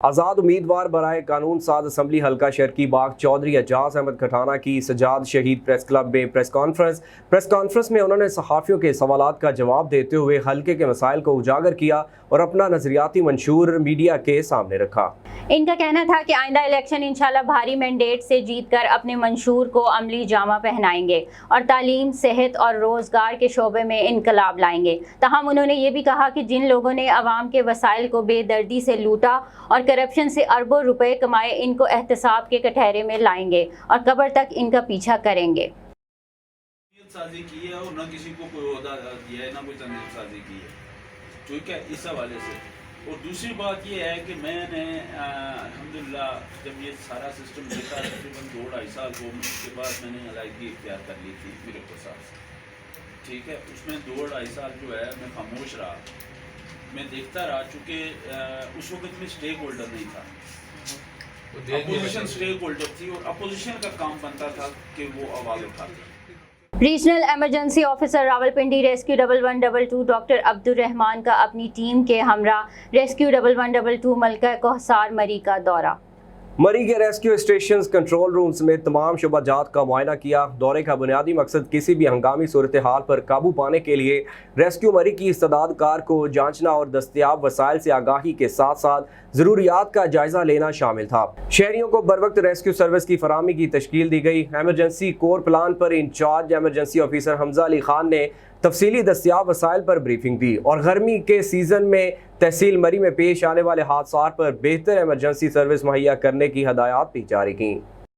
آزاد امیدوار برائے قانون ساز اسمبلی حلقہ شرقی باغ چودھری اعجاز احمد کھٹانہ کی سجاد شہید پریس کلب میں پریس کانفرنس میں انہوں نے صحافیوں کے سوالات کا جواب دیتے ہوئے حلقے کے مسائل کو اجاگر کیا اور اپنا نظریاتی منشور میڈیا کے سامنے رکھا۔ ان کا کہنا تھا کہ آئندہ الیکشن انشاءاللہ بھاری مینڈیٹ سے جیت کر اپنے منشور کو عملی جامہ پہنائیں گے اور تعلیم، صحت اور روزگار کے شعبے میں انقلاب لائیں گے۔ تاہم انہوں نے یہ بھی کہا کہ جن لوگوں نے عوام کے وسائل کو بے دردی سے لوٹا اور کرپشن سے اربوں روپے کمائے، ان کو احتساب کے کٹہرے میں لائیں گے اور قبر تک ان کا پیچھا کریں گے۔ سازی کی ہے اور نہ کسی کو کوئی عہدہ دیا ہے، نہ کوئی تنظیم سازی کی ہے، ٹھیک ہے، اس حوالے سے۔ اور دوسری بات یہ ہے کہ میں نے الحمدللہ جب یہ سارا سسٹم دیکھا تقریباً 2-2.5 سال کو، اس کے بعد میں نے علیحدگی اختیار کر لی تھی میرے صاحب سے، ٹھیک ہے۔ اس میں 2-2.5 سال جو ہے میں خاموش رہا، میں دیکھتا رہا، چونکہ اس وقت میں اسٹیک ہولڈر نہیں تھا، اپوزیشن اسٹیک ہولڈر تھی اور اپوزیشن کا کام بنتا تھا کہ وہ آواز اٹھاتے۔ Regional emergency officer Rawalpindi rescue 1122 doctor Abdulrahman کا اپنی ٹیم کے ہمراہ ریسکیو 1122 ملکہ کوہسار مری کا دورہ۔ مری کے ریسکیو اسٹیشنز، کنٹرول رومز میں تمام شعبہ جات کا معائنہ کیا۔ دورے کا بنیادی مقصد کسی بھی ہنگامی صورتحال پر قابو پانے کے لیے ریسکیو مری کی استعداد کار کو جانچنا اور دستیاب وسائل سے آگاہی کے ساتھ ساتھ ضروریات کا جائزہ لینا شامل تھا۔ شہریوں کو بروقت ریسکیو سروس کی فراہمی کی تشکیل دی گئی۔ ایمرجنسی کور پلان پر incharge emergency officer Hamza Ali Khan نے تفصیلی دستیاب وسائل پر بریفنگ دی اور گرمی کے سیزن میں تحصیل مری میں پیش آنے والے حادثات پر بہتر ایمرجنسی سروس مہیا کرنے کی ہدایات بھی جاری کیں۔